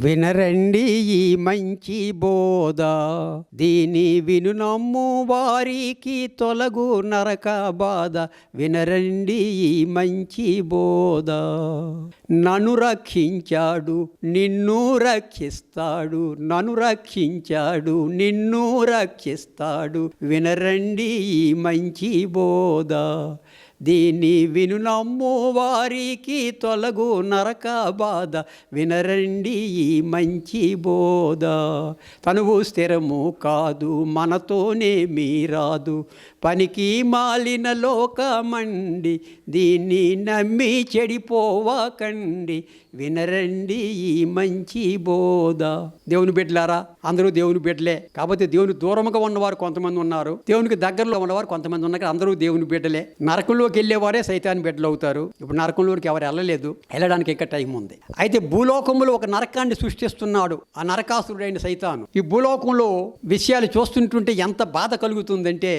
వినరండి ఈ మంచి బోధ, దీని విను నమ్ము వారికి తొలగు నరక బాధ. వినరండి ఈ మంచి బోధ. నన్ను రక్షించాడు నిన్ను రక్షిస్తాడు, నన్ను రక్షించాడు నిన్ను రక్షిస్తాడు. వినరండి ఈ మంచి బోధ, దీన్ని విను నమ్ము వారికి తొలగు నరక బాధ. వినరండి ఈ మంచి బోధ. తనువు స్థిరము కాదు, మనతోనే మీరాదు, పనికి మాలిన లోకమండి, దీన్ని నమ్మి చెడిపోవకండి. వినరండి ఈ మంచి బోధ. దేవుని బిడ్డలారా, అందరూ దేవుని బిడ్డలే. కాకపోతే దేవుని దూరంగా ఉన్నవారు కొంతమంది ఉన్నారు, దేవునికి దగ్గరలో ఉన్నవారు కొంతమంది ఉన్నారు. అందరూ దేవుని బిడ్డలే. నరకంలోకి వెళ్ళేవారే సైతాన్ బిడ్డలు అవుతారు. ఇప్పుడు నరకంలోకి ఎవరు వెళ్ళలేదు, వెళ్ళడానికి ఇంకా టైం ఉంది. అయితే భూలోకంలో ఒక నరకాన్ని సృష్టిస్తున్నాడు ఆ నరకాసురుడైన సైతాను. ఈ భూలోకంలో విషయాలు చూస్తుంటుంటే ఎంత బాధ కలుగుతుందంటే,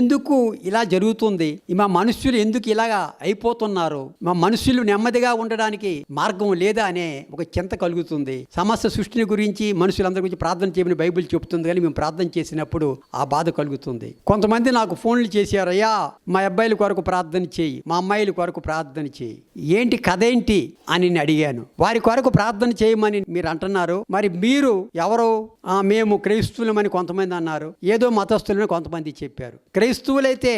ఎందుకు ఇలా జరుగుతుంది, మా మనుష్యులు ఎందుకు ఇలాగా అయిపోతున్నారు, మా మనుష్యులు నెమ్మదిగా ఉండడానికి మార్గం లేదా అనే ఒక చింత కలుగుతుంది. సమస్త సృష్టిని గురించి మనుషులందరి గురించి ప్రార్థన చేయమని బైబిల్ చెప్తుంది, కానీ మేము ప్రార్థన చేసినప్పుడు ఆ బాధ కలుగుతుంది. కొంతమంది నాకు ఫోన్లు చేశారు, అయ్యా మా అబ్బాయిల కొరకు ప్రార్థన చేయి, మా అమ్మాయిల కొరకు ప్రార్థన చేయి, ఏంటి కథ ఏంటి అని నేను అడిగాను. వారి కొరకు ప్రార్థన చేయమని మీరు అంటున్నారు, మరి మీరు ఎవరు? మేము క్రైస్తవులమని కొంతమంది అన్నారు, ఏదో మతస్థులని కొంతమంది చెప్పారు. క్రైస్తవులైతే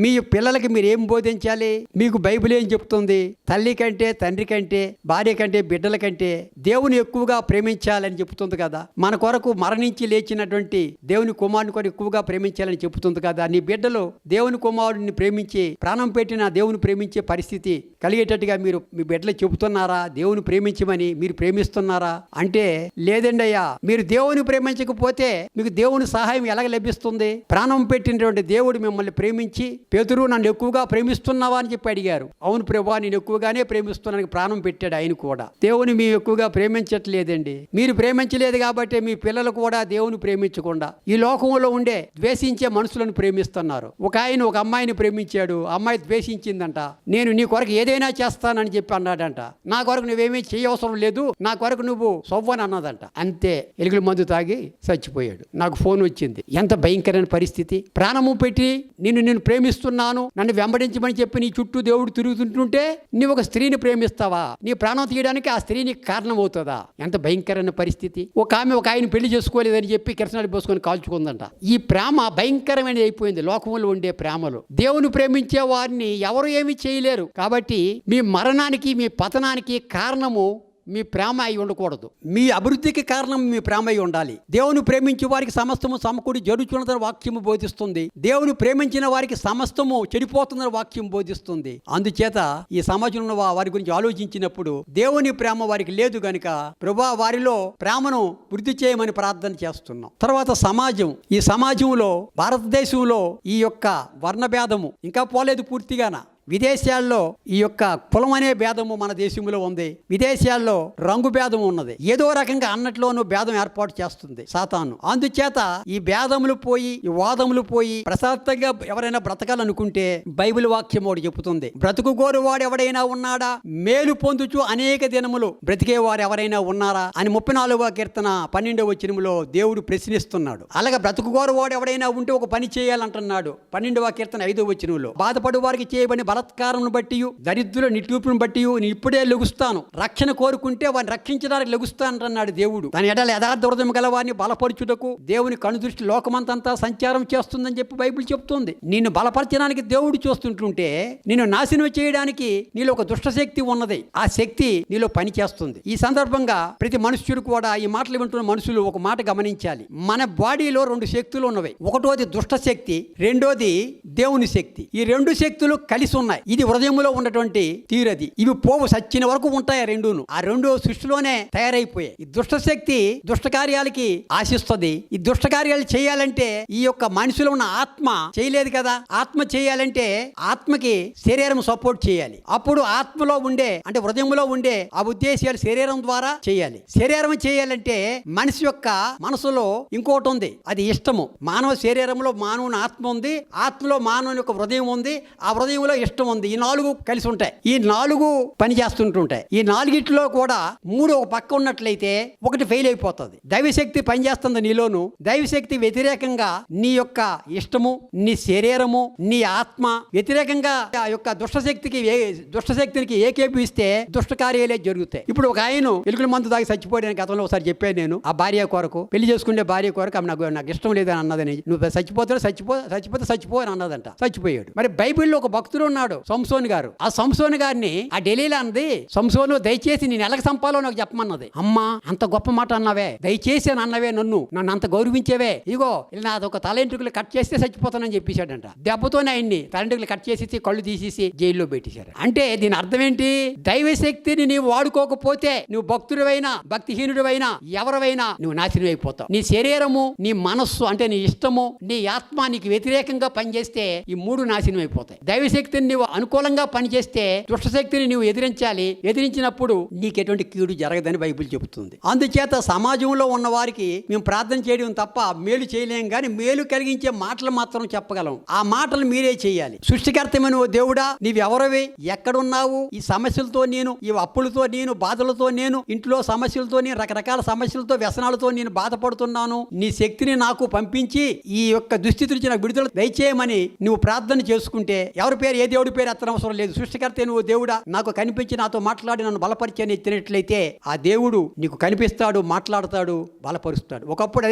మీ పిల్లలకి మీరు ఏం బోధించాలి? మీకు బైబిల్ ఏం చెప్తుంది? తల్లి కంటే తండ్రి కంటే భార్య కంటే బిడ్డల కంటే దేవుని ఎక్కువగా ప్రేమించాలని చెబుతుంది కదా. మన కొరకు మరణించి లేచినటువంటి దేవుని కుమారుని కొరకు ఎక్కువగా ప్రేమించాలని చెబుతుంది కదా. నీ బిడ్డలు దేవుని కుమారుడిని ప్రేమించి ప్రాణం పెట్టిన దేవుని ప్రేమించే పరిస్థితి కలిగేటట్టుగా మీరు మీ బిడ్డలు చెబుతున్నారా? దేవుని ప్రేమించమని మీరు ప్రేమిస్తున్నారా అంటే, లేదండి అయ్యా, మీరు దేవుని ప్రేమించకపోతే మీకు దేవుని సహాయం ఎలాగ లభిస్తుంది? ప్రాణం పెట్టినటువంటి దేవుడు మిమ్మల్ని ప్రేమించి, పేతురు నన్ను ఎక్కువగా ప్రేమిస్తున్నావా అని చెప్పి అడిగారు. అవును ప్రభువా, నేను ఎక్కువగానే ప్రేమిస్తున్నాను ప్రాణం పెట్టాడు ఆయన కూడా. దేవుని మేము ఎక్కువగా ప్రేమించట్లేదండి. మీరు ప్రేమించలేదు కాబట్టి మీ పిల్లలు కూడా దేవుని ప్రేమించకుండా ఈ లోకంలో ఉండే ద్వేషించే మనుషులను ప్రేమిస్తున్నారు. ఒక ఆయన ఒక అమ్మాయిని ప్రేమించాడు, అమ్మాయి ద్వేషించిందంట. నేను నీ కొరకు ఏదైనా చేస్తానని చెప్పి అన్నాడంట. నా కొరకు నువ్వేమీ చేయవసరం లేదు, నా కొరకు నువ్వు సొవ్వని అన్నదంట. అంతే, ఎలుగుల మందు తాగి చచ్చిపోయాడు. నాకు ఫోన్ వచ్చింది. ఎంత భయంకరమైన పరిస్థితి. ప్రాణము పెట్టి నిన్ను ప్రేమిస్తున్నాను, నన్ను వెంబడించమని చెప్పి నీ చుట్టూ దేవుడు తిరుగుతుంటుంటే నువ్వు ఒక స్త్రీని ప్రేమిస్తావా? నీ ప్రాణం తీయడానికి ఆ స్త్రీ నీకు కారణం అవుతుందా? ఎంత భయంకరమైన పరిస్థితి. ఒక ఆమె ఒక ఆయన పెళ్లి చేసుకోలేదని చెప్పి కిరసనాలు పోసుకొని కాల్చుకుందంట. ఈ ప్రేమ భయంకరమైన అయిపోయింది లోకంలో ఉండే ప్రేమలు. దేవుని ప్రేమించే వారిని ఎవరు ఏమీ చేయలేరు. కాబట్టి మీ మరణానికి మీ పతనానికి కారణము మీ ప్రేమ అయి ఉండకూడదు, మీ అభివృద్ధికి కారణం మీ ప్రేమ అయి ఉండాలి. దేవుని ప్రేమించే వారికి సమస్తము సమకూడి జరుగుతున్నదని వాక్యము బోధిస్తుంది. దేవుని ప్రేమించిన వారికి సమస్తము చెడిపోతుందని వాక్యం బోధిస్తుంది. అందుచేత ఈ సమాజంలో వారి గురించి ఆలోచించినప్పుడు దేవుని ప్రేమ వారికి లేదు గనుక ప్రభువా వారిలో ప్రేమను వృద్ధి చేయమని ప్రార్థన చేస్తున్నాం. తర్వాత సమాజం. ఈ సమాజంలో భారతదేశంలో ఈ యొక్క వర్ణభేదము ఇంకా పోలేదు పూర్తిగాన. విదేశాల్లో ఈ యొక్క కులం అనే భేదము మన దేశంలో ఉంది. విదేశాల్లో రంగు భేదం ఉన్నది. ఏదో రకంగా అన్నట్లోనూ భేదం ఏర్పాటు చేస్తుంది సాతాను. అందుచేత ఈ భేదములు పోయి, ఈ వాదములు పోయి ప్రశాంతంగా ఎవరైనా బ్రతకాలనుకుంటే బైబిల్ వాక్యం ఒకటి చెబుతుంది, బ్రతుకు కోరు వాడు ఎవడైనా ఉన్నాడా, మేలు పొందుచు అనేక దినములు బ్రతికేవారు ఎవరైనా ఉన్నారా అని 34వ కీర్తన 12వ వచనములో దేవుడు ప్రశ్నిస్తున్నాడు. అలాగే బ్రతుకు కోరు వాడు ఎవడైనా ఉంటే ఒక పని చేయాలంటున్నాడు 12వ కీర్తన 5వ వచనంలో. బాధపడు వారికి చేయబడి బలత్కారం బట్టి, దరిద్రుల నిట్టూపును బట్టి నేను ఇప్పుడే లెగుస్తాను, రక్షణ కోరుకుంటే వారిని రక్షించడానికి లెగుస్తానంటున్నాడు దేవుడు. దాని ఎడల యథార్థ హృదయం గల వారిని బలపరచుటకు దేవుని కనుదృష్టి లోకమంతా సంచారం చేస్తుందని చెప్పి బైబిల్ చెప్తుంది. నిన్ను బలపరచడానికి దేవుడు చూస్తుంటుంటే నిన్ను నాశనం చేయడానికి నీలో ఒక దుష్టశక్తి ఉన్నది. ఆ శక్తి నీలో పని చేస్తుంది. ఈ సందర్భంగా ప్రతి మనుష్యుడు కూడా ఈ మాటలు వింటున్న మనుషులు ఒక మాట గమనించాలి. మన బాడీలో 2 శక్తులు ఉన్నవి. ఒకటోది దుష్ట శక్తి, రెండోది దేవుని శక్తి. ఈ 2 శక్తులు కలిసి ఉన్నాయి. ఇది హృదయంలో ఉన్నటువంటి తీరది. ఇవి పోవు, సచ్చిన వరకు ఉంటాయి. రెండును ఆ 2 సృష్టిలోనే తయారైపోయాయి. ఈ దుష్ట శక్తి దుష్ట కార్యాలకి ఆశిస్తుంది. ఈ దుష్ట కార్యాలు చేయాలంటే ఈ యొక్క మనిషిలో ఉన్న ఆత్మ చేయలేదు కదా. ఆత్మ చేయాలంటే ఆత్మకి శరీరం సపోర్ట్ చేయాలి. అప్పుడు ఆత్మలో ఉండే అంటే హృదయంలో ఉండే ఆ ఉద్దేశాలు శరీరం ద్వారా చేయాలి. శరీరం చేయాలంటే మనిషి యొక్క మనసులో ఇంకోటి ఉంది, అది ఇష్టము. మానవ శరీరంలో మానవుని ఆత్మ ఉంది, ఆత్మలో మానవుని యొక్క హృదయం ఉంది. ఆ హృదయంలో ఇష్టం ఇష్టం ఉంది, ఈ 4 కలిసి ఉంటాయి. ఈ 4 పని చేస్తుంటుంటాయి. ఈ 4 కూడా 3 ఒక పక్క ఉన్నట్లయితే ఒకటి ఫెయిల్ అయిపోతుంది. దైవశక్తి పనిచేస్తుంది నీలోను. దైవశక్తి వ్యతిరేకంగా నీ యొక్క ఇష్టము, నీ శరీరము, నీ ఆత్మ వ్యతిరేకంగా ఆ యొక్క దుష్టశక్తికి ఏకేపిస్తే దుష్ట కార్యాలే జరుగుతాయి. ఇప్పుడు ఒక ఆయన ఎలుకల మందు దాగి చచ్చిపోయాను గతంలో ఒకసారి చెప్పాను నేను. ఆ భార్య కొరకు, పెళ్లి చేసుకునే భార్య కొరకు ఆమె నాకు ఇష్టం లేదని అన్నదని, నువ్వు చచ్చిపోతే చచ్చిపో అని అన్నదంట. చచ్చిపోయాడు. మరి బైబిల్లో ఒక భక్తుడు ఉన్నాడు, సంసోను గారు. ఆ సంసోను గారిని ఆ ఢిల్లీలో అన్నది, సంసోను దయచేసి నేను ఎలాగ చంపాలో నాకు చెప్పమన్నది. అమ్మా అంత గొప్ప మాట అన్నావే, దయచేసి అని అన్నవే, నన్ను అంత గౌరవించేవే, ఇగో ఇలా ఒక తలెంట్రుకలు కట్ చేస్తే చచ్చిపోతానని చెప్పేశాడంట. దెబ్బతోనే ఆయన్ని తలెంట్రుకలు కట్ చేసి కళ్ళు తీసేసి జైల్లో పెట్టేశారు. అంటే దీని అర్థం ఏంటి? దైవశక్తిని నీవు వాడుకోకపోతే నువ్వు భక్తుడివైనా భక్తిహీనుడివైనా ఎవరివైనా నువ్వు నాశనం అయిపోతావు. నీ శరీరము, నీ మనస్సు అంటే నీ ఇష్టము, నీ ఆత్మ నీకు వ్యతిరేకంగా పనిచేస్తే ఈ 3 నాశనం అయిపోతాయి. దైవశక్తిని నువ్వు అనుకూలంగా పనిచేస్తే దుష్టశక్తిని నువ్వు ఎదిరించాలి. ఎదిరించినప్పుడు నీకు ఎటువంటి కీడు జరగదని బైబిల్ చెబుతుంది. అందుచేత సమాజంలో ఉన్న వారికి మేము ప్రార్థన చేయడం తప్ప మేలు చేయలేం, కానీ మేలు కలిగించే మాటలు మాత్రం చెప్పగలం. ఆ మాటలు మీరే చేయాలి. సృష్టికర్తమైన ఓ దేవుడా, నీవెవరవి, ఎక్కడున్నావు? ఈ సమస్యలతో నేను, ఈ అప్పులతో నేను, బాధలతో నేను, ఇంట్లో సమస్యలతో నేను, రకరకాల సమస్యలతో, వ్యసనాలతో నేను బాధపడుతున్నాను. నీ శక్తిని నాకు పంపించి ఈ యొక్క దుస్థితి నుంచి నాకు విడుదల దయచేయమని నువ్వు ప్రార్థన చేసుకుంటే, ఎవరి పేరు ఏ దేవుడి పేరు ఎత్తనవసరం లేదు. సృష్టికర్త నువ్వు దేవుడా, నాకు కనిపించి నాతో మాట్లాడి నన్ను బలపరిచి అని ఎత్తినట్లయితే ఆ దేవుడు నీకు కనిపిస్తాడు, మాట్లాడతాడు, బలపరుస్తాడు. ఒకప్పుడు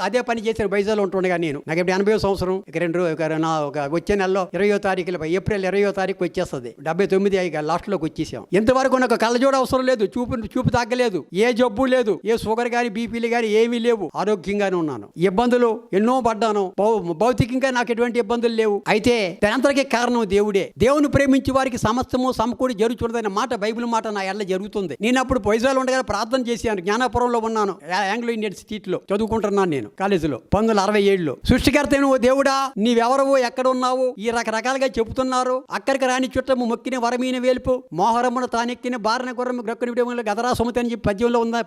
అదే పని చేశారు బైజాలో ఉంటుండగా నేను. నాకు ఇప్పుడు 80వ సంవత్సరం. వచ్చే నెలలో 20వ తారీఖు, ఏప్రిల్ 20వ తారీఖు వచ్చేస్తుంది. 79 లాస్ట్లోకి వచ్చేసాం. ఇంతవరకు నాకు కళ్ళజోడ అవసరం లేదు, చూపు తగ్గలేదు, ఏ జబ్బు లేదు, ఏ షుగర్ గానీ బీపీలు గానీ ఏమీ లేవు, ఆరోగ్యంగానే ఉన్నాను. ఇబ్బందులు ఎన్నో పడ్డాను, భౌతికంగా నాకు ఎటువంటి ఇబ్బందులు లేవు. అయితే దానంతటికీ కారణం దేవుడే. దేవుని ప్రేమించే వారికి సమస్తము సమకూడి జరుగుతున్నదనే మాట బైబిల్ మాట నా ఎల్ల జరుగుతుంది. నేను అప్పుడు వైజాగ్ ఉండగా ప్రార్థన చేశాను. జ్ఞానాపురంలో ఉన్నాను, ఆంగ్లో ఇండియన్ స్ట్రీట్లో చదువుకుంటున్నాను నేను కాలేజీలో 1967లో. సృష్టికర్త నువ్వు దేవుడా, నీవెవరవు, ఎక్కడ ఉన్నావు, ఈ రకరకాలుగా చెబుతున్నారు. అక్కడికి రాని చుట్టము మొక్కిన వరమీన వేలుపు, మోహరమును తానెక్కిన బారిన గుర్రము గ్రక్కుని గదరా సుమతి అని చెప్పి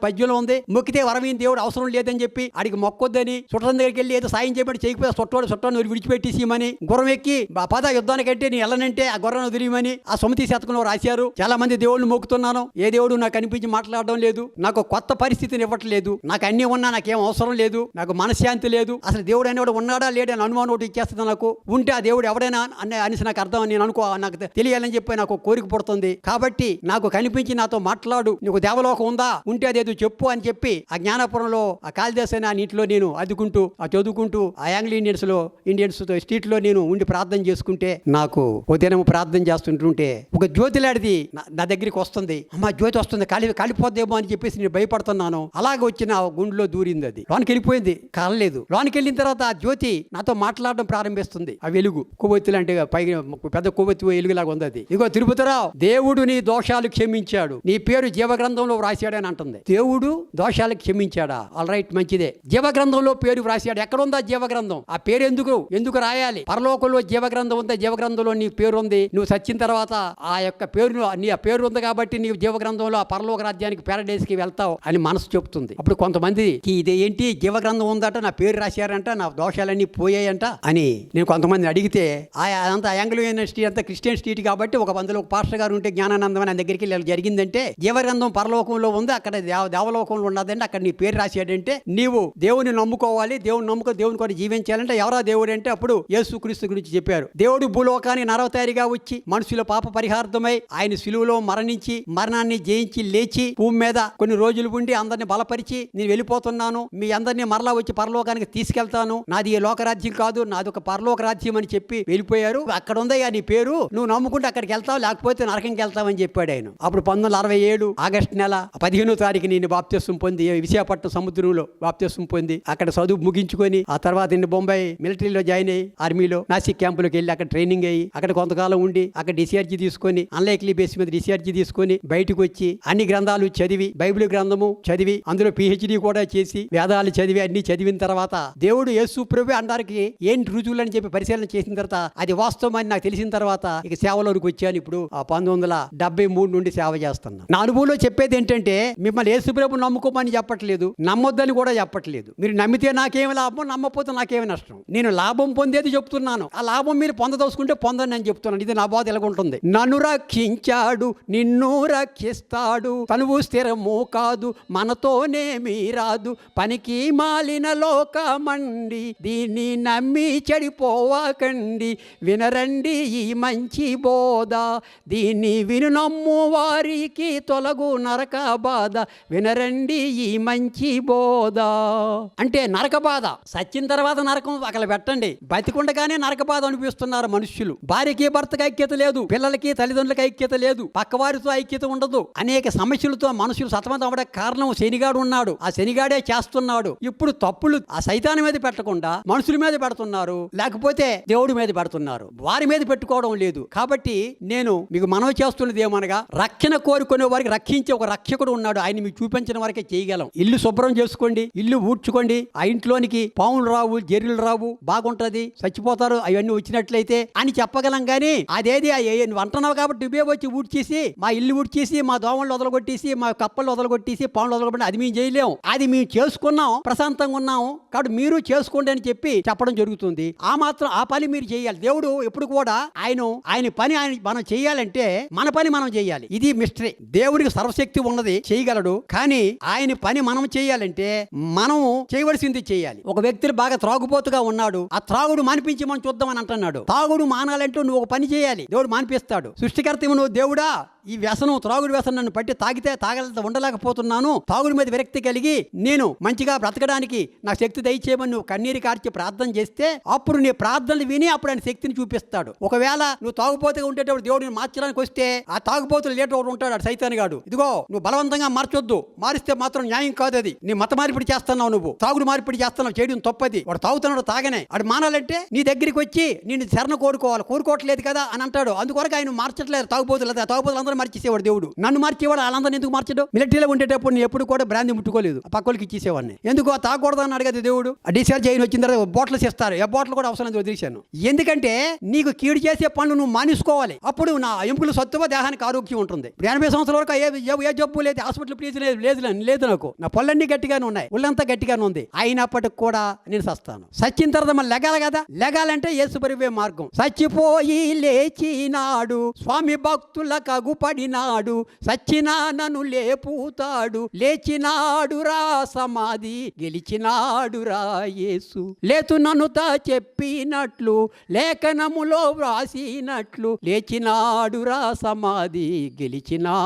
పద్యంలో ఉంది. మొక్కితే వరమీన దేవుడు అవసరం లేదని చెప్పి అడిగి మొక్కొద్దని, చుట్టం దగ్గరికి వెళ్ళి ఏదో సాయం చేయబడి చేయకపోతే చుట్టాన్ని విడిచిపెట్టేసిమని, గుర్రం ఎక్కి పద యుద్ధానికంటే నీ ఎల్లనంటే ఆ గుర్రం వదిలిమని ఆ సుమతి శతకంలో రాశారు. చాలా మంది దేవుళ్ళు మొక్కుతున్నాను, ఏ దేవుడు నాకు కనిపించి మాట్లాడడం లేదు, నాకు కొత్త పరిస్థితిని ఇవ్వట్లేదు, నాకు అన్ని ఉన్నా నాకేం అవసరం లేదు, నాకు మనశ్శాంతి లేదు, అసలు దేవుడు అనేవాడు ఉన్నాడా లేడని అనుమానం ఒకటి ఇచ్చేస్తుంది నాకు. ఉంటే ఆ దేవుడు ఎవడైనా అనేసి నాకు అర్థం, నేను నాకు తెలియాలని చెప్పి నాకు కోరిక పుడుతుంది. కాబట్టి నాకు కనిపించి నాతో మాట్లాడు, నీకు దేవలోకం ఉందా, ఉంటే అదేదో చెప్పు అని చెప్పి ఆ జ్ఞానపురంలో ఆ కాళిదాస్ అనే నీటిలో నేను అదుకుంటూ చదువుకుంటూ ఆ ఆంగ్లో ఇండియన్స్ స్ట్రీట్ లో నేను ఉండి ప్రార్థన చేసుకుంటే, నాకు ఉదయం ప్రార్థన చేస్తుంటుంటే ఒక జ్యోతిలాడిది నా దగ్గరికి వస్తుంది. అమ్మా జ్యోతి వస్తుంది, కాలిపోద్దేమో అని చెప్పేసి నేను భయపడుతున్నాను. అలాగే వచ్చి నా గుండెలో దూరింది. అది లోనికి వెళ్ళిపోయింది, కాలలేదు. లోనికి వెళ్ళిన తర్వాత ఆ జ్యోతి నాతో మాట్లాడడం ప్రారంభిస్తుంది. ఆ వెలుగు కొవ్వొత్తులు అంటే పైగా పెద్ద కొవ్వొత్తి వెలుగులాగా ఉంది. అది ఇగో తిరుపతిరావు, దేవుడు నీ దోషాలు క్షమించాడు, నీ పేరు జీవగ్రంథంలో వ్రాసాడని అంటుంది. దేవుడు దోషాలు క్షమించాడా? ఆల్ రైట్, మంచిదే. జీవగ్రంథంలో పేరు వ్రాసాడు. ఎక్కడ ఉందా జీవగ్రంథం? ఆ పేరు ఎందుకు రాయాలి? పరలోకంలో జీవగ్రంథం ఉంది, జీవగ్రంథంలో నీ పేరు ఉంది. నువ్వు చచ్చిన తర్వాత ఆ యొక్క పేరు ఉంది కాబట్టి నీవు జీవగ్రంథంలో ఆ పరలోక రాజ్యానికి పారడైస్ కి వెళ్తావు అని మనసు చెప్తుంది. అప్పుడు కొంతమంది ఇది ఏంటి జీవగ్రంథం ఉందట, నా పేరు రాశారంట, నా దోషాలన్నీ పోయాయంట అని నేను కొంతమంది అడిగితే, అంతా ఆంగ్లో యూనివర్సిటీ అంతా క్రిస్టియన్ స్ట్రీట్ కాబట్టి ఒక పాస్టర్ గారు ఉంటే జ్ఞానానందం అని దగ్గరికి వెళ్ళి జరిగిందంటే, జీవగ్రంథం పరలోకంలో ఉంది, అక్కడ దేవలోకంలో ఉన్నదంటే అక్కడ నీ పేరు రాశాడంటే నీవు దేవుని నమ్ముకోవాలి, దేవుని కూడా జీవించాలంటే ఎవరా దేవుడు అంటే అప్పుడు యేసుక్రీస్తు గురించి చెప్పారు. దేవుడు భూలోకానికి నరవతారిగా వచ్చి మనుషుల పాప పరిహార్థమై ఆయన శిలువలో మరణించి మరణాన్ని జయించి లేచి భూమి మీద కొన్ని రోజులు ఉండి అందరిని బలపరిచి, నేను వెళ్ళిపోతున్నాను, మీ అందరినీ మరలా వచ్చి పరలోకానికి తీసుకెళ్తాను, నాది ఈ లోకరాజ్యం కాదు, నాది ఒక పరలోక రాజ్యం అని చెప్పి వెళ్ళిపోయారు. అక్కడ ఉందయ్యా నీ పేరు, నువ్వు నమ్ముకుంటే అక్కడికి వెళ్తావు, లేకపోతే నరకంకి వెళ్తావని చెప్పాడు ఆయన. అప్పుడు 1967 ఆగస్టు నెల 15వ తారీఖు నేను బాప్తిస్మం పొంది విశాఖపట్నం సముద్రంలో బాప్తిస్మం పొంది అక్కడ చదువు ముగించుకొని ఆ తర్వాత బొంబాయి మిలిటరీలో జాయిన్ అయ్యి ఆర్మీలో నాసిక్ క్యాంపులోకి వెళ్ళి అక్కడ ట్రైనింగ్ అయ్యి అక్కడ కొంతకాలం ఉండి అక్కడ డిశ్చార్జి తీసుకొని అన్లైక్లీ బేస్ మీద డిశ్చార్జి తీసుకొని బయటకు వచ్చి అన్ని గ్రంథాలు చదివి, బైబిల్ గ్రంథము చదివి, అందులో PhD కూడా చేసి వేదాలు చదివి అన్ని చదివిన తర్వాత దేవుడు యేసు ప్రభు అందరికి ఏంటి రుజువులు అని చెప్పి పరిశీలన చేసిన తర్వాత అది వాస్తవం అని నాకు తెలిసిన తర్వాత ఇక సేవలోకి వచ్చాను. ఇప్పుడు 1973 నుండి సేవ చేస్తున్నాను. నా అనుభవంలో చెప్పేది ఏంటంటే, మిమ్మల్ని యేసు ప్రభు నమ్ముకోమని చెప్పట్లేదు, నమ్మొద్దని కూడా చెప్పట్లేదు. మీరు నమ్మితే నాకేమి లాభం, నమ్మకపోతే నాకేమి నష్టం. నేను లాభం పొందేది చెప్తున్నాను. ఆ లాభం మీరు పొందదలుచుకుంటే పొందండి అని చెప్తున్నాను. చెప్తున్నాను. ఇది నా బాధ ఎలాగుంటుంది. నన్ను రక్షించాడు, నిన్ను రక్షిస్తాడు, తనువు స్థిరము కాదు, మనతోనే మీరాదు, పనికి మాలిన లోకమండి, దీన్ని నమ్మి చెడిపోవకండి, వినరండి ఈ మంచి బోధ, దీన్ని విను నమ్ము వారికి తొలగు నరక బాధ, వినరండి ఈ మంచి బోధ. అంటే నరక బాధ, సచ్చిన తర్వాత నరకం అక్కడ పెట్టండి. బతికుండగానే నరక బాధ అనిపిస్తున్నారు మనుష్యులు. భార్యకి భర్తకి ఐక్యత లేదు, పిల్లలకి తల్లిదండ్రులకి ఐక్యత లేదు, పక్కవారితో ఐక్యత ఉండదు. అనేక సమస్యలతో మనుషులు సతమతం అవడానికి కారణం శనిగాడు ఉన్నాడు. ఆ శనిగాడే చేస్తున్నాడు. ఇప్పుడు తప్పులు ఆ సైతాన్ మీద పెట్టకుండా మనుషుల మీద పెడుతున్నారు, లేకపోతే దేవుడి మీద పెడుతున్నారు. వారి మీద పెట్టుకోవడం లేదు. కాబట్టి నేను మీకు మనవి చేస్తున్నది ఏమనగా, రక్షణ కోరుకునే వారికి రక్షించే ఒక రక్షకుడు ఉన్నాడు. ఆయన మీకు చూపించిన వరకే చేయగలం. ఇల్లు శుభ్రం చేసుకోండి, ఇల్లు ఊడ్చుకోండి, ఆ ఇంట్లోనికి పాములు రావు, జర్రులు రావు, బాగుంటది, చచ్చిపోతారు అవన్నీ వచ్చినట్లయితే అని చెప్పగలం. గానీ అదేది నువ్వు అంటున్నావు కాబట్టి నువ్వే వచ్చి ఊడ్చేసి మా ఇల్లు ఊడ్చేసి మా దోమలు వదలగొట్టేసి మా కప్పలు వదలగొట్టేసి పాములు వదలగొట్టి అది మేము చేయలేము. అది మేము చేసుకున్నాం, ప్రశాంతంగా ఉన్నాము కాబట్టి మీరు చేసుకోండి అని చెప్పి చెప్పడం జరుగుతుంది. ఆ పని మీరు చేయాలి. దేవుడు ఎప్పుడు కూడా ఆయన పని మనం చేయాలంటే మన పని మనం చేయాలి. ఇది మిస్టరీ. దేవుడికి సర్వశక్తి ఉన్నది, చేయగలడు. కానీ ఆయన పని మనం చేయాలంటే మనం చేయవలసింది చేయాలి. ఒక వ్యక్తి బాగా త్రాగుబోతుగా ఉన్నాడు, ఆ త్రాగుడు మానిపించి మనం చూద్దామని అంటున్నాడు. త్రాగుడు మానాలంటూ నువ్వు ఒక పని చేయాలి, దేవుడు మానిపిస్తాడు. సృష్టికర్త నువ్వు, దేవుడా ఈ వ్యసనం, త్రాగుడు వ్యసనం నన్ను పట్టి తాగలేక ఉండలేకపోతున్నాను, తాగుడు మీద విరక్తి కలిగి నేను మంచిగా బ్రతకడానికి నా శక్తి దయచేయమని నువ్వు కన్నీరు కార్చి ప్రార్థన చేస్తే అప్పుడు నీ ప్రార్థనలు విని అప్పుడు ఆయన శక్తిని చూపిస్తాడు. ఒకవేళ నువ్వు తాగుపోతుగా ఉండేటప్పుడు దేవుడిని మార్చడానికి వస్తే ఆ తాగుపోతులు లేట్ ఒకటి ఉంటాడు సైతాన్ గాడు. ఇదిగో నువ్వు బలవంతంగా మార్చొద్దు, మారిస్తే మాత్రం న్యాయం కాదు. అది నీ మత మార్పిడి చేస్తున్నావు, నువ్వు తాగుడు మార్పిడి చేస్తున్నావు, చేయడం తప్పది. వాడు తాగుతున్నాడు, తాగనే వాడు మానాలంటే నీ దగ్గరికి వచ్చి నేను శరణ కోరుకోవట్లేదు కదా అని అంటాడు. అందుకొరకు ఆయన మార్చట్లేదు. తాగుపోతులు మార్చేసేవాడు దేవుడు. నన్ను మార్చేవాడు, వాళ్ళందరూ ఎందుకు మార్చడు? మిలిటరీలో ఉండేటప్పుడు నేను ఎప్పుడు కూడా బ్రాంతి ముట్టుకోలేదు, పక్కలకి ఇచ్చేసేవాడిని. ఎందుకు తాగకూడదు అని అడగదు దేవుడు. డిశ్చార్జ్ అయిన వచ్చిన తర్వాత బాటిల్స్ ఇస్తారు, ఏ బాటిల్ కూడా అవసరం వదిలేశాను. ఎందుకంటే నీకు కీడు చేసే పనులు నువ్వు మానేసుకోవాలి. అప్పుడు నా ఎముకలు సత్తువ, దేహానికి ఆరోగ్యం ఉంటుంది. 80 సంవత్సరాల వరకు ఏ జబ్బు లేదు, హాస్పిటల్ ప్లీజ్ లేదు నాకు. నా పళ్ళన్నీ గట్టిగానే ఉన్నాయి, ఒళ్ళంతా గట్టిగానే ఉంది. అయినప్పటికి కూడా నేను సస్తాను. సచ్చిన తర్వాత మళ్ళీ లెగాలి కదా. లెగాలంటే యేసు పరివే మార్గం. చచ్చిపోయి లేచినాడు, స్వామి భక్తుల కగుపడినాడు, సచ్చినా నన్ను లేపుతాడు, లేచినాడు రా సమాధి, గెలిచినాడు రా యేసు, లేతు నన్నుతా చెప్పినట్లు లేఖనములో వ్రాసినట్లు, లేచినాడు రా సమాధి, గెలిచినా.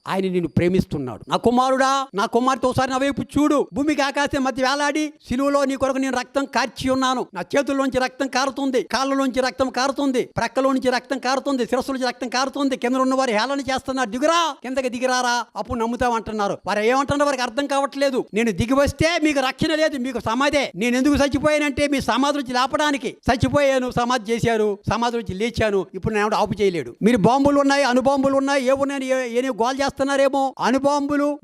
ఆయన నిన్ను ప్రేమిస్తున్నాడు. నా కుమారుడా, నా కుమార్తె ఒకసారి నా వైపు చూడు. భూమికి ఆకాశం మధ్య వేలాడి సిలువలో నీ కొరకు నేను రక్తం కార్చి ఉన్నాను. నా చేతుల్లోంచి రక్తం కారుతుంది, కాళ్ళలోంచి రక్తం కారుతుంది, ప్రక్కలోంచి రక్తం కారుతుంది, శిరస్సులోంచి రక్తం కారుతుంది. కింద ఉన్న వారు హేళన చేస్తున్నారు, దిగురా, కిందకి దిగిరారా, అప్పుడు నమ్ముతామంటున్నారు. వారు ఏమంటున్నారు వారికి అర్థం కావట్లేదు. నేను దిగి వస్తే మీకు రక్షణ లేదు, మీకు సమాధే. నేను ఎందుకు చచ్చిపోయానంటే మీ సమాధి నుంచి లేపడానికి చచ్చిపోయాను. సమాధి చేశారు, సమాధి నుంచి లేచాను. ఇప్పుడు నేను ఆపు చేయలేడు. మీరు బాంబులు ఉన్నాయి, అణుబాంబులు ఉన్నాయి, ఏమున్నాయి గోల్ చేస్తున్నారు చేస్తున్నారేమో.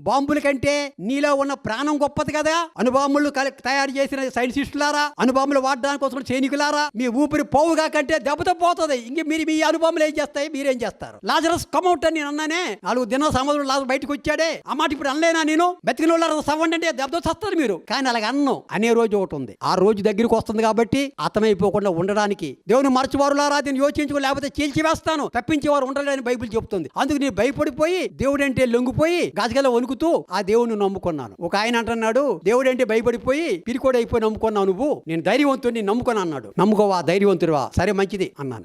బాంబుల కంటే నీలో ఉన్న ప్రాణం గొప్పది కదా. అణుబాంబులు తయారు చేసిన సైంటిస్టులారా, అణుబాంబులు వాడడానికి కోసం సైనికులారా, మీ ఊపిరి పోవుగా కంటే దెబ్బతో పోతుంది. ఇంక మీరు మీ అణుబాంబులు ఏం చేస్తాయి, మీరేం చేస్తారు? లాజరస్ కమౌట్ అని నేను అన్నానే, 4 దినాల సముద్రం లాజరస్ బయటకు వచ్చాడే. ఆ మాట ఇప్పుడు అనలేనా నేను? బతికిన వాళ్ళు సవ్వండి అంటే దెబ్బతో చస్తారు మీరు. కానీ అలాగ అన్నం అనే రోజు ఒకటి ఉంది. ఆ రోజు దగ్గరికి వస్తుంది కాబట్టి అర్థమైపోకుండా ఉండడానికి దేవుని మరచివారులారా దీన్ని యోచించుకో, లేకపోతే చీల్చివేస్తాను, తప్పించేవారు ఉండలేదని బైబిల్ చెప్తుంది. అందుకు నేను భయపడిపోయి దేవుడు అంటే లొంగిపోయి గజగల వణుకుతూ ఆ దేవుని నమ్ముకున్నాను. ఒక ఆయన అంటున్నాడు, దేవుడు అంటే భయపడిపోయి పిరికోడు అయిపోయి నమ్ముకున్నావు నువ్వు, నేను ధైర్యవంతుడిని నమ్ముకున్నా అన్నాడు. నమ్ముకోవా, ధైర్యవంతుడివా? సరే మంచిది అన్నాను.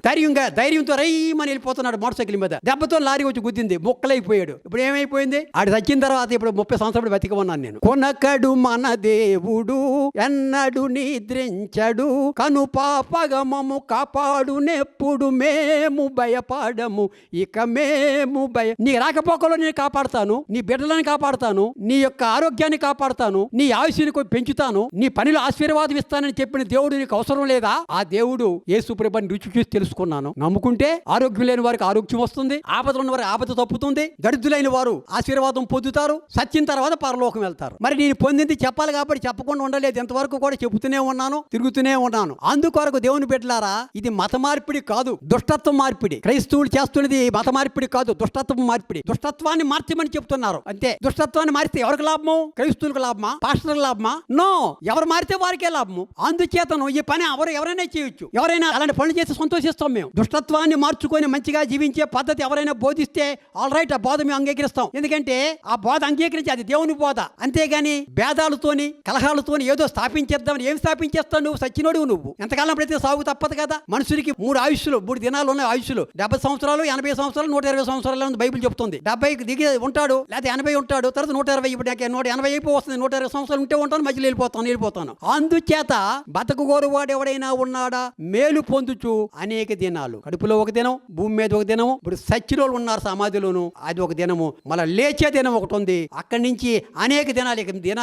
ధైర్యంతో రైమని వెళ్ళిపోతున్నాడు మోటార్ సైకిల్ మీద. దెబ్బతో లారీ వచ్చి గుద్దింది, ముక్కలైపోయాడు. ఇప్పుడు ఏమైపోయింది? ఆడు చచ్చిన తర్వాత ఇప్పుడు 30 సంవత్సరాలు బతికి ఉన్నాను నేను. కొనకడు మన దేవుడు ఎన్నడు నిద్రించడు, కను పాపగమము కాపాడునెప్పుడు మేము భయపడము, ఇక మేము నీ రాకపోకలో నేను కాపాడుతాను, నీ బిడ్డలను కాపాడుతాను, నీ యొక్క ఆరోగ్యాన్ని కాపాడుతాను, నీ ఆయుష్ని పెంచుతాను, నీ పనిలో ఆశీర్వాదం ఇస్తానని చెప్పిన దేవుడు నీకు అవసరం లేదా? ఆ దేవుడు యేసు ప్రభువుని రుచి చూసి తెలుసుకున్నాను. నమ్ముకుంటే ఆరోగ్యం లేని వారికి ఆరోగ్యం వస్తుంది, ఆపదలు ఉన్న వారికి ఆపద తప్పుతుంది, దరిద్రులైన వారు ఆశీర్వాదం పొందుతారు, సచ్చిన తర్వాత పరలోకం వెళ్తారు. మరి నేను పొందింది చెప్పాలి కాబట్టి చెప్పకుండా ఉండలేదు. ఎంతవరకు కూడా చెబుతూనే ఉన్నాను, తిరుగుతూనే ఉన్నాను. అందుకొరకు దేవుని బిడ్డలారా, ఇది మత మార్పిడి కాదు, దుష్టత్వం మార్పిడి. క్రైస్తవులు చేస్తున్నది మత మార్పిడి కాదు, దుష్టత్వం మార్పిడి. దుష్టత్వ దుష్టత్వాన్ని మార్చమని చెప్తున్నారు. అంతే. దుష్టత్వాన్ని మారిస్తే ఎవరికి లాభము? క్రైస్తవులకు లాభమా? పాస్టర్లకు లాభమా? నో, ఎవరు మారితే వారికే లాభము. అందుచేతను ఈ పని ఎవరైనా చేయొచ్చు. ఎవరైనా అలాంటి పనులు చేసి సంతోషిస్తాం. మేము దుష్టత్వాన్ని మార్చుకొని మంచిగా జీవించే పద్ధతి ఎవరైనా బోధిస్తే ఆల్ రైట్, ఆ బోధ మేము అంగీకరిస్తాం. ఎందుకంటే ఆ బోధ అంగీకరించి అది దేవుని బోధ. అంతేగాని భేదాలతోని కలహాలతోని ఏదో స్థాపించేద్దామని ఏం స్థాపించేస్తావు? నువ్వు సచ్చినోడు. నువ్వు ఎంతకాలం ప్రతి సాగు తప్పదు కదా. మనుషులకి 3 ఆయుష్లు, 3 దినాలు ఉన్నాయి ఆయుష్లు. 70 సంవత్సరాలు, 80 సంవత్సరాలు, 120 సంవత్సరాలు బైబిల్ చెప్తుంది. 70 దిగి ఉంటాడు, లేకపోతే 80 ఉంటాడు, తర్వాత 120. ఇప్పుడు 180 అయిపో వస్తుంది. 120 సంవత్సరాలు ఉంటే ఉంటాను, మధ్యలో వెళ్ళిపోతాను. అందుచేత బతకగోరువాడు ఎవడైనా ఉన్నాడా? మేలు పొందుచు అనేక దినాలు. కడుపులో ఒక దినం, భూమి మీద ఒక దినము. ఇప్పుడు సచ్చిరోలు ఉన్నారు సమాధిలోను, అది ఒక దినము. మళ్ళీ లేచే దినం ఒకటి ఉంది. అక్కడి నుంచి అనేక దినాలు,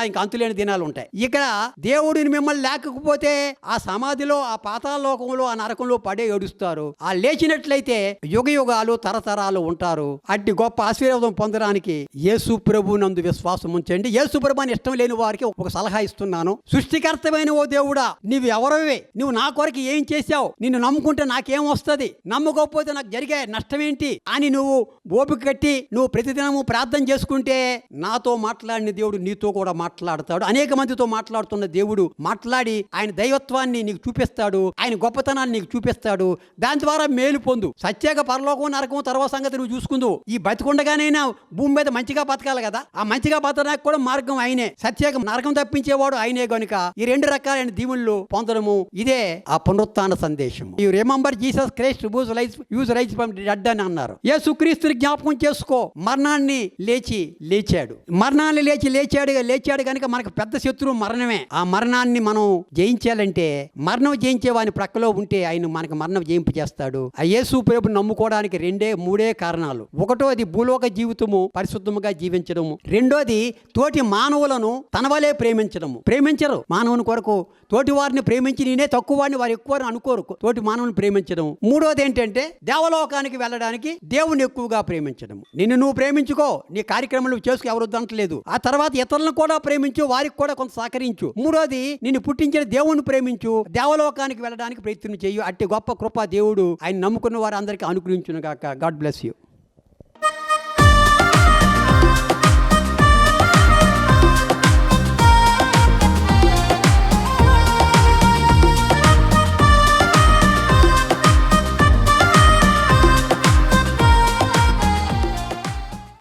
ఇంకా అంతులేని దినాలు ఉంటాయి. ఇక్కడ దేవుడిని మిమ్మల్ని లేకపోతే ఆ సమాధిలో, ఆ పాతాళ లోకంలో, ఆ నరకంలో పడే ఏడుస్తారు. ఆ లేచినట్లయితే యుగ యుగాలు తరతరాలు ఉంటారు. అట్టి గొప్ప ఆశీర్వాదం పొందడానికి యేసు ప్రభు నందు విశ్వాసం ఉంచండి. యేసు ప్రభు అని ఇష్టం లేని వారికి ఒక సలహా ఇస్తున్నాను. సృష్టికర్తమైన ఓ దేవుడా, నువ్వు ఎవరవే? నువ్వు నా కొరకు ఏం చేశావు? నిన్ను నమ్ముకుంటే నాకేం వస్తుంది? నమ్ముకోకపోతే నాకు జరిగే నష్టం ఏంటి అని నువ్వు ఓపిక కట్టి నువ్వు ప్రతిదినము ప్రార్థన చేసుకుంటే నాతో మాట్లాడిన దేవుడు నీతో కూడా మాట్లాడతాడు. అనేక మందితో మాట్లాడుతున్న దేవుడు మాట్లాడి ఆయన దైవత్వాన్ని నీకు చూపిస్తాడు, ఆయన గొప్పతనాన్ని నీకు చూపిస్తాడు. దాని ద్వారా మేలు పొందు. సత్యాక పరలోకం నరకం తర్వాత సంగతి నువ్వు చూసుకుందు. ఈ బతికుండగానైనా భూమి మీద మంచిగా బతకాలి కదా. ఆ మంచిగా బతకడానికి కూడా మార్గం ఆయనే. సత్యాక నరకం తప్పించేవాడు ఆయనే గనుక ఈ 2 రకాలైన దీవుళ్ళు పొందడము ఇదే ఆ పునరుత్థాన సందేశం. You remember Jesus Christ use rise from dead అని అన్నారు. యేసుక్రీస్తుని జ్ఞాపకం చేసుకో. మరణాన్ని లేచాడు. మరణాన్ని లేచాడు కనుక మనకు పెద్ద శత్రువు మరణమే. ఆ మరణాన్ని మనం జయించాలంటే, మరణం జయించే వాని ప్రక్కలో ఉంటే ఆయన మనకు మరణం జయింపు చేస్తాడు. ఆ యేసు ప్రభుని నమ్ముకోవడానికి 2-3 కారణాలు. ఒకటోది భూలోక జీవితము పరిశుద్ధముగా జీవించడము. రెండోది తోటి మానవులను తన వలే ప్రేమించరు. మానవుని కొరకు తోటి వారిని ప్రేమించి నేనే తక్కువ వాడిని వారు ఎక్కువ అనుకోరు. తోటి మానవుని ప్రేమించడం. మూడోది ఏంటంటే దేవలోకానికి వెళ్ళడానికి దేవుని ఎక్కువగా ప్రేమించడం. నిన్ను నువ్వు ప్రేమించుకో, నీ కార్యక్రమాలు చేసుకు ఎవరు వద్దంటలేదు. ఆ తర్వాత ఇతరులను కూడా ప్రేమించు, వారికి కూడా కొంత సహకరించు. మూడోది నిన్ను పుట్టించిన దేవుని ప్రేమించు, దేవలోకానికి వెళ్ళడానికి ప్రయత్నం చేయు. అట్టి గొప్ప కృప దేవుడు ఆయన నమ్ముకున్న వారు అందరికీ అనుగ్రహించును గాక. God bless you.